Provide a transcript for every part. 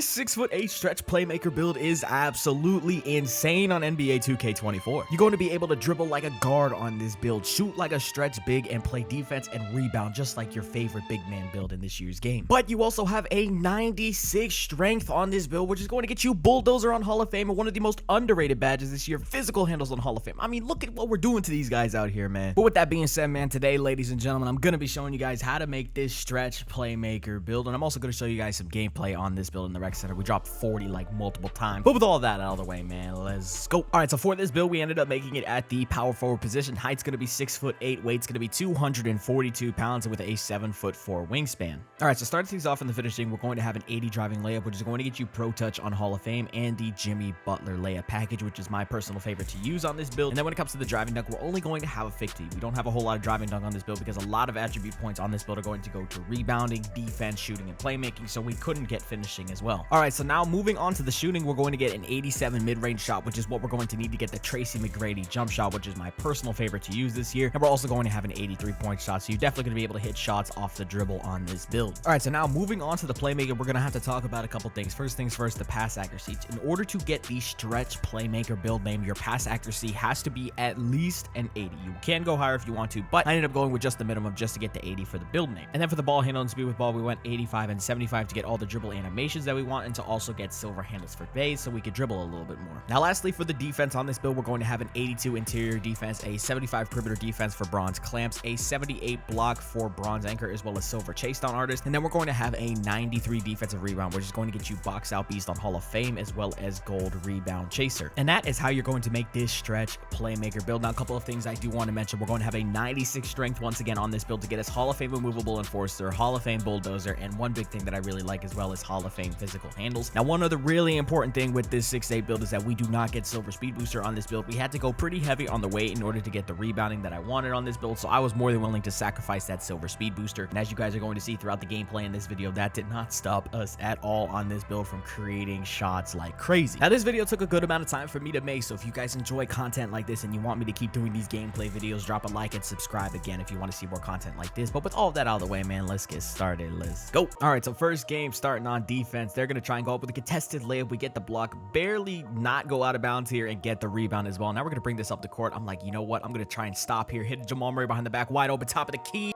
This 6'8" stretch playmaker build is absolutely insane on NBA 2K24. You're going to be able to dribble like a guard on this build, shoot like a stretch big, and play defense and rebound just like your favorite big man build in this year's game. But you also have a 96 strength on this build, which is going to get you Bulldozer on Hall of Fame and one of the most underrated badges this year, physical handles on Hall of Fame. I mean, look at what we're doing to these guys out here, man. But with that being said, man, today, ladies and gentlemen, I'm going to be showing you guys how to make this stretch playmaker build, and I'm also going to show you guys some gameplay on this build in the rec center. We dropped 40 like multiple times, but with all that out of the way, man, let's go. All right, so for this build, we ended up making it at the power forward position. Height's going to be 6'8", weight's going to be 242 pounds, and with a 7'4" wingspan. All right, so starting things off in the finishing, we're going to have an 80 driving layup, which is going to get you Pro Touch on Hall of Fame, and the Jimmy Butler layup package, which is my personal favorite to use on this build. And then when it comes to the driving dunk, we're only going to have a 50. We don't have a whole lot of driving dunk on this build because a lot of attribute points on this build are going to go to rebounding, defense, shooting, and playmaking, so we couldn't get finishing as well. All right, so now moving on to the shooting, we're going to get an 87 mid-range shot, which is what we're going to need to get the Tracy McGrady jump shot, which is my personal favorite to use this year. And we're also going to have an 83-point shot, so you're definitely going to be able to hit shots off the dribble on this build. All right, so now moving on to the playmaker, we're going to have to talk about a couple things. First things first, the pass accuracy. In order to get the stretch playmaker build name, your pass accuracy has to be at least an 80. You can go higher if you want to, but I ended up going with just the minimum just to get the 80 for the build name. And then for the ball handle and speed with ball, we went 85 and 75 to get all the dribble animations that we want, and to also get silver handles for bays so we could dribble a little bit more. Now lastly, for the defense on this build, we're going to have an 82 interior defense, a 75 perimeter defense for bronze clamps, a 78 block for bronze anchor, as well as silver chase down artist, and then we're going to have a 93 defensive rebound, which is going to get you box out beast on Hall of Fame, as well as gold rebound chaser. And that is how you're going to make this stretch playmaker build. Now a couple of things I do want to mention: we're going to have a 96 strength once again on this build to get us Hall of Fame immovable enforcer, Hall of Fame bulldozer, and one big thing that I really like as well is Hall of Fame physical handles. Now one other really important thing with this 6'8" build is that we do not get silver speed booster on this build. We had to go pretty heavy on the weight in order to get the rebounding that I wanted on this build, so I was more than willing to sacrifice that silver speed booster. And as you guys are going to see throughout the gameplay in this video, that did not stop us at all on this build from creating shots like crazy. Now this video took a good amount of time for me to make, so if you guys enjoy content like this and you want me to keep doing these gameplay videos, drop a like and subscribe again if you want to see more content like this. But with all of that out of the way, man, let's get started. Let's go. All right, so first game starting on defense, they're going to try and go up with a contested layup. We get the block, barely not go out of bounds here, and get the rebound as well. Now we're going to bring this up the court. I'm like, you know what? I'm going to try and stop here, hit Jamal Murray behind the back, wide open, top of the key.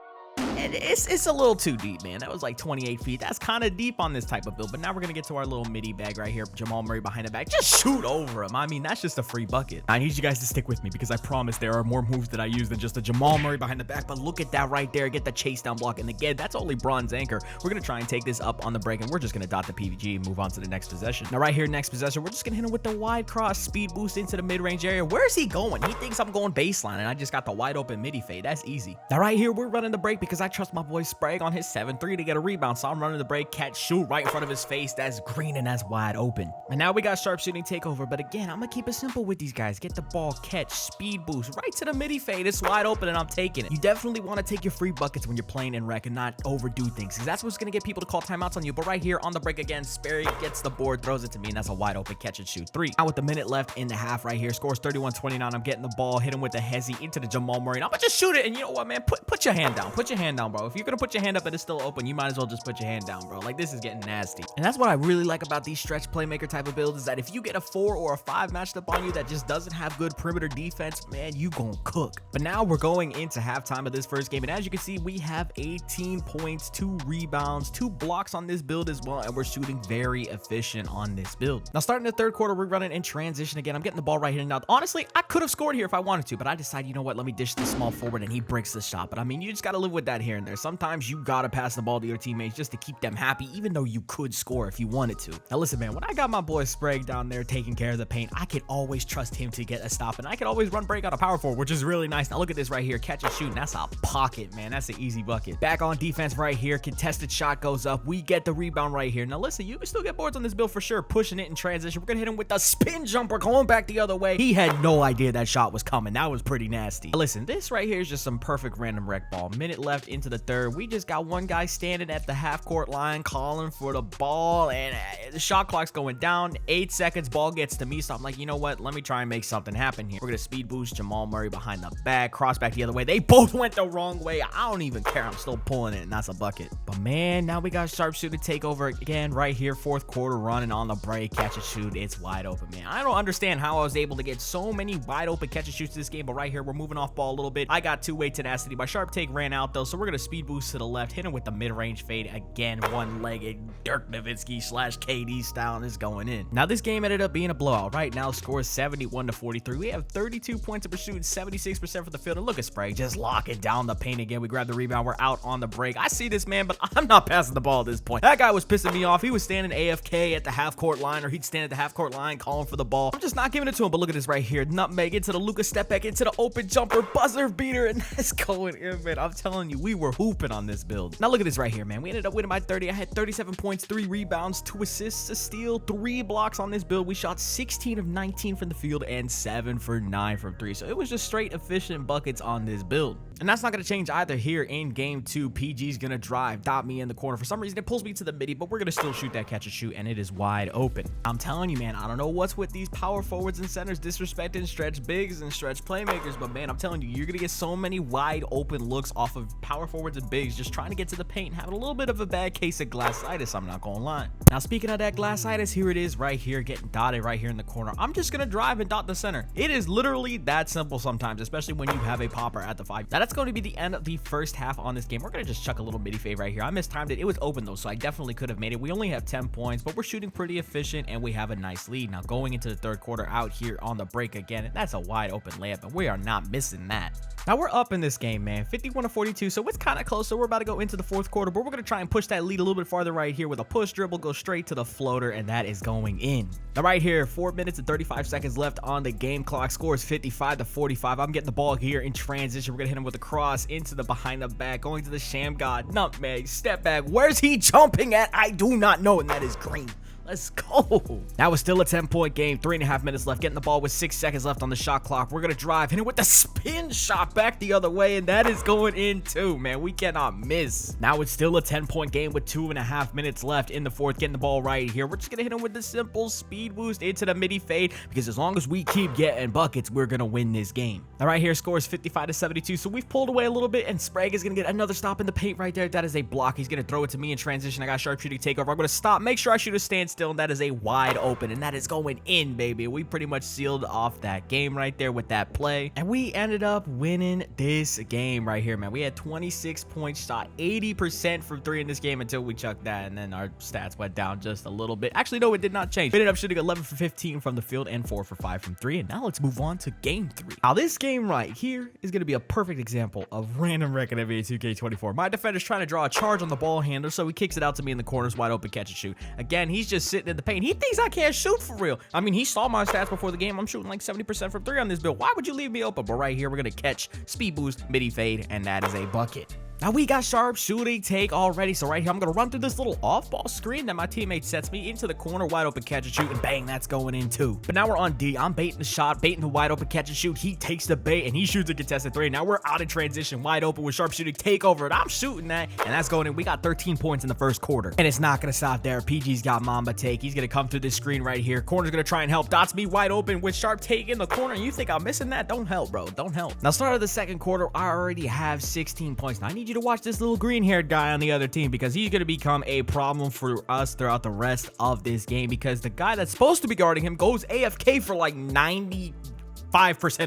And it's a little too deep, man. That was like 28 feet. That's kind of deep on this type of build. But now we're going to get to our little midi bag right here. Jamal Murray behind the back. Just shoot over him. I mean, that's just a free bucket. I need you guys to stick with me because I promise there are more moves that I use than just a Jamal Murray behind the back. But look at that right there. Get the chase down block. And again, that's only bronze anchor. We're going to try and take this up on the break, and we're just going to dot the PVG and move on to the next possession. Now right here, next possession, we're just going to hit him with the wide cross speed boost into the mid-range area. Where is he going? He thinks I'm going baseline, and I just got the wide open midi fade. That's easy. Now right here, we're running the break because I trust my boy Sprague on his 7-3 to get a rebound, so I'm running the break, catch, shoot right in front of his face. That's green and that's wide open. And now we got sharpshooting takeover, but again, I'm gonna keep it simple with these guys. Get the ball, catch, speed boost right to the midi fade. It's wide open and I'm taking it. You definitely want to take your free buckets when you're playing in rec and not overdo things, because that's what's gonna get people to call timeouts on you. But right here on the break again, Sperry gets the board, throws it to me, and that's a wide open catch and shoot 3. Now with a minute left in the half right here, scores 31-29. I'm getting the ball, hit him with the hezzy into the Jamal Murray. I'm gonna just shoot it, and you know what, man? Put your hand down. Put your hand down, bro. If you're gonna put your hand up and it's still open, you might as well just put your hand down, bro. Like, this is getting nasty. And that's what I really like about these stretch playmaker type of builds, is that if you get a 4 or a 5 matched up on you that just doesn't have good perimeter defense, man, you gonna cook. But now we're going into halftime of this first game, and as you can see, we have 18 points, 2 rebounds, 2 blocks on this build as well, and we're shooting very efficient on this build. Now starting the third quarter, we're running in transition again. I'm getting the ball right here now. Honestly, I could have scored here if I wanted to, but I decided, you know what, let me dish this small forward, and he breaks the shot. But I mean, you just gotta live with that here and there. Sometimes you gotta pass the ball to your teammates just to keep them happy, even though you could score if you wanted to. Now listen, man, when I got my boy Sprague down there taking care of the paint, I could always trust him to get a stop, and I could always run break out of power forward, which is really nice. Now look at this right here, catch and shoot, and that's a pocket, man. That's an easy bucket. Back on defense right here, contested shot goes up, we get the rebound right here. Now listen, you can still get boards on this build for sure, pushing it in transition. We're gonna hit him with the spin jumper, going back the other way. He had no idea that shot was coming. That was pretty nasty. Now listen, this right here is just some perfect random rec ball. Minute left into into the third. We just got one guy standing at the half-court line calling for the ball, and the shot clock's going down. 8 seconds, ball gets to me, so I'm like, you know what? Let me try and make something happen here. We're going to speed boost Jamal Murray behind the back, cross back the other way. They both went the wrong way. I don't even care. I'm still pulling it, and that's a bucket. But, man, now we got sharpshooter take over again right here. Fourth quarter running on the break. Catch and shoot. It's wide open, man. I don't understand how I was able to get so many wide open catch and shoots this game, but right here, we're moving off ball a little bit. I got two-way tenacity. My sharp take ran out, though, so we're going to speed boost to the left, hit him with the mid-range fade again. One-legged Dirk Nowitzki / KD style, and is going in. Now, this game ended up being a blowout. Right now, score is 71-43. We have 32 points and we're shooting 76% for the field. And look at Sprague just locking down the paint again. We grab the rebound. We're out on the break. I see this man, but I'm not passing the ball at this point. That guy was pissing me off. He was standing AFK at the half-court line, or he'd stand at the half-court line calling for the ball. I'm just not giving it to him, but look at this right here. Nutmeg into the Luka step back, into the open jumper, buzzer beater, and that's going in, man. I'm telling you, we were hooping on this build. Now look at this right here, man. We ended up winning by 30. I had 37 points, 3 rebounds, 2 assists, a steal, 3 blocks on this build. We shot 16 of 19 from the field and 7 for 9 from 3. So it was just straight efficient buckets on this build. And that's not going to change either here in game 2. PG's going to drive, dot me in the corner. For some reason, it pulls me to the midi, but we're going to still shoot that catch and shoot, and it is wide open. I'm telling you, man, I don't know what's with these power forwards and centers disrespecting stretch bigs and stretch playmakers, but man, I'm telling you, you're going to get so many wide open looks off of power forwards and bigs just trying to get to the paint and having a little bit of a bad case of glassitis, I'm not going to lie. Now, speaking of that glassitis, here it is right here, getting dotted right here in the corner. I'm just going to drive and dot the center. It is literally that simple sometimes, especially when you have a popper at the 5. Now, that's going to be the end of the first half on this game. We're going to just chuck a little midi fade right here. I mistimed it. It was open though, so I definitely could have made it. We only have 10 points, but we're shooting pretty efficient and we have a nice lead. Now, going into the third quarter out here on the break again, and that's a wide open layup, and we are not missing that. Now, we're up in this game, man, 51-42, so it's kind of close. So we're about to go into the fourth quarter, but we're going to try and push that lead a little bit farther right here with a push dribble, go straight to the floater, and that is going in. Now, right here, 4 minutes and 35 seconds left on the game clock. Score is 55-45. I'm getting the ball here in transition. We're going to hit him with a cross into the behind the back, going to the sham god, nutmeg, step back. Where's he jumping at? I do not know, and that is green. Let's go. That was still a 10-point game. 3.5 minutes left. Getting the ball with 6 seconds left on the shot clock. We're going to drive, hit it with the spin shot back the other way, and that is going in too, man. We cannot miss. Now it's still a 10-point game with 2.5 minutes left in the fourth. Getting the ball right here. We're just going to hit him with the simple speed boost into the midi fade, because as long as we keep getting buckets, we're going to win this game. Now right here, score is 55-72, so we've pulled away a little bit, and Sprague is going to get another stop in the paint right there. That is a block. He's going to throw it to me in transition. I got sharpshooter take over. I'm going to stop, make sure I shoot a standstill, and that is a wide open, and that is going in, baby. We pretty much sealed off that game right there with that play, and we ended up winning this game right here, man. We had 26 points, shot 80% from 3 in this game until we chucked that, and then our stats went down just a little bit. Actually, no, it did not change. We ended up shooting 11 for 15 from the field and 4 for 5 from 3, and now let's move on to game 3. Now, this game right here is going to be a perfect example of random wreck in NBA 2K24. My defender's trying to draw a charge on the ball handler, so he kicks it out to me in the corners, wide open catch and shoot. Again, he's just sitting in the paint. He thinks I can't shoot for real. I mean, he saw my stats before the game. I'm shooting like 70% from 3 on this build. Why would you leave me open? But right here, we're going to catch, speed boost, midi fade, and that is a bucket. Now, we got sharp shooting take already, so right here, I'm going to run through this little off-ball screen that my teammate sets me into the corner, wide open catch and shoot, and bang, that's going in too. But now we're on D. I'm baiting the shot, baiting the wide open catch and shoot. He takes the bait, and he shoots a contested 3. Now we're out in transition, wide open with sharp shooting take over, and I'm shooting that, and that's going in. We got 13 points in the first quarter, and it's not going to stop there. PG's got Mamba take. He's going to come through this screen right here. Corner's going to try and help. Dots me wide open with sharp take in the corner, and you think I'm missing that? Don't help, bro. Don't help. Now, start of the second quarter, I already have 16 points. Now, I need you to watch this little green-haired guy on the other team, because he's going to become a problem for us throughout the rest of this game, because the guy that's supposed to be guarding him goes AFK for like 95%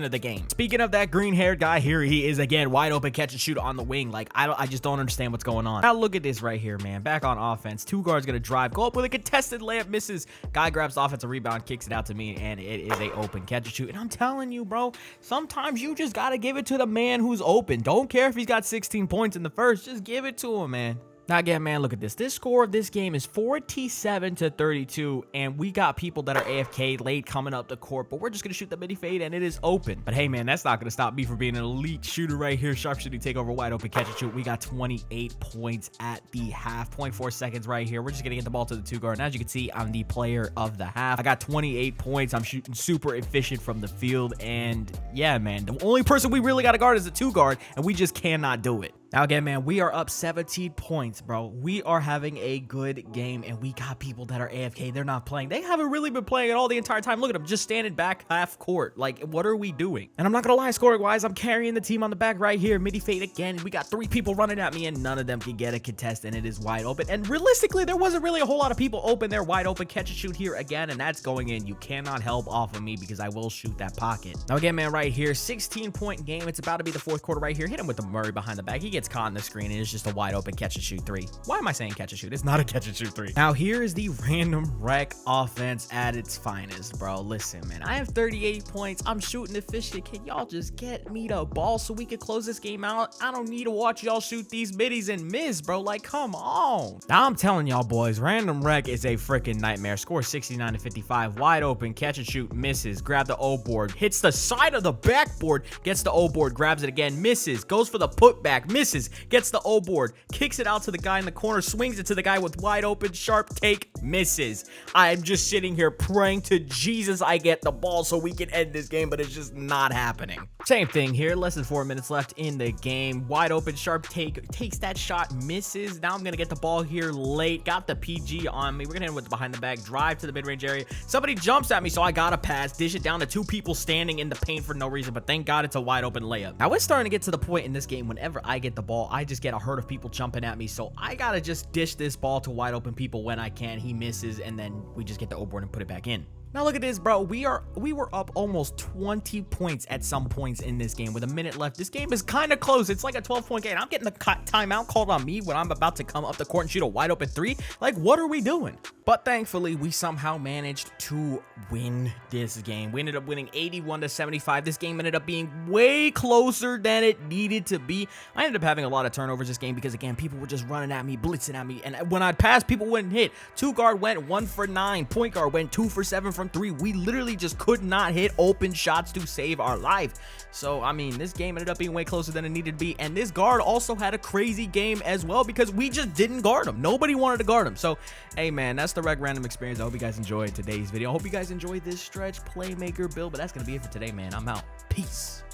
of the game. Speaking of that green-haired guy, here he is again, wide open catch and shoot on the wing. Like, I just don't understand what's going on. Now look at this right here, man. Back on offense, 2 guards gonna drive, go up with a contested layup, misses. Guy grabs the offensive rebound, kicks it out to me, and it is a open catch and shoot. And I'm telling you, bro, sometimes you just gotta give it to the man who's open. Don't care if he's got 16 points in the first, just give it to him, man. Now again, man, look at this. This score of this game is 47-32, and we got people that are AFK late coming up the court, but we're just going to shoot the midi fade, and it is open. But hey, man, that's not going to stop me from being an elite shooter right here. Sharpshooting take over, wide open catch and shoot. We got 28 points at the half, 0.4 seconds right here. We're just going to get the ball to the 2 guard. And as you can see, I'm the player of the half. I got 28 points. I'm shooting super efficient from the field, and yeah, man, the only person we really got to guard is the 2 guard, and we just cannot do it. Now again, man, we are up 17 points, bro. We are having a good game, and we got people that are AFK. They're not playing. They haven't really been playing at all the entire time. Look at them, just standing back half court. Like, what are we doing? And I'm not gonna lie, scoring-wise, I'm carrying the team on the back right here. Midi fade again. We got 3 people running at me, and none of them can get a contest, and it is wide open. And realistically, there wasn't really a whole lot of people open. They're wide open. Catch and shoot here again, and that's going in. You cannot help off of me because I will shoot that pocket. Now again, man, right here, 16-point game. It's about to be the 4th quarter right here. Hit him with the Murray behind the back. He gets caught in the screen, and it's just a wide open catch and shoot 3. Why am I saying catch and shoot? It's not a catch and shoot 3. Now here is the random wreck offense at its finest, bro. Listen, man, I have 38 points. I'm shooting efficient. Can y'all just get me the ball so we can close this game out? I don't need to watch y'all shoot these middies and miss, bro. Like, come on. Now I'm telling y'all, boys, random wreck is a freaking nightmare. Score 69 to 55. Wide open, catch and shoot, misses. Grab the O board, hits the side of the backboard, gets the O board, grabs it again, misses, goes for the putback, misses, gets the O board, kicks it out to the guy in the corner, swings it to the guy with wide open, sharp take, misses. I'm just sitting here praying to Jesus I get the ball so we can end this game, but it's just not happening. Same thing here, less than 4 minutes left in the game. Wide open, sharp take, takes that shot, misses. Now I'm gonna get the ball here late, got the PG on me. We're gonna hit him with the behind the back, drive to the mid-range area. Somebody jumps at me, so I gotta pass, dish it down to 2 people standing in the paint for no reason, but thank God it's a wide open layup. Now it's starting to get to the point in this game, whenever I get the ball, I just get a herd of people jumping at me, so I gotta just dish this ball to wide open people when I can. He misses, and then we just get the O board and put it back in. Now look at this, bro. We were up almost 20 points at some points in this game with a minute left. This game is kind of close. It's like a 12-point game. I'm getting the timeout called on me when I'm about to come up the court and shoot a wide open 3. Like, what are we doing? But thankfully, we somehow managed to win this game. We ended up winning 81 to 75. This game ended up being way closer than it needed to be. I ended up having a lot of turnovers this game because, again, people were just running at me, blitzing at me. And when I'd pass, people wouldn't hit. 2 guard went 1 for 9. Point guard went 2 for 7 from 3. We literally just could not hit open shots to save our life. So, I mean, this game ended up being way closer than it needed to be. And this guard also had a crazy game as well because we just didn't guard him. Nobody wanted to guard him. So, hey, man, that's the Rec Random experience. I hope you guys enjoyed today's video. I hope you guys enjoyed this stretch Playmaker build. But that's going to be it for today, man. I'm out. Peace.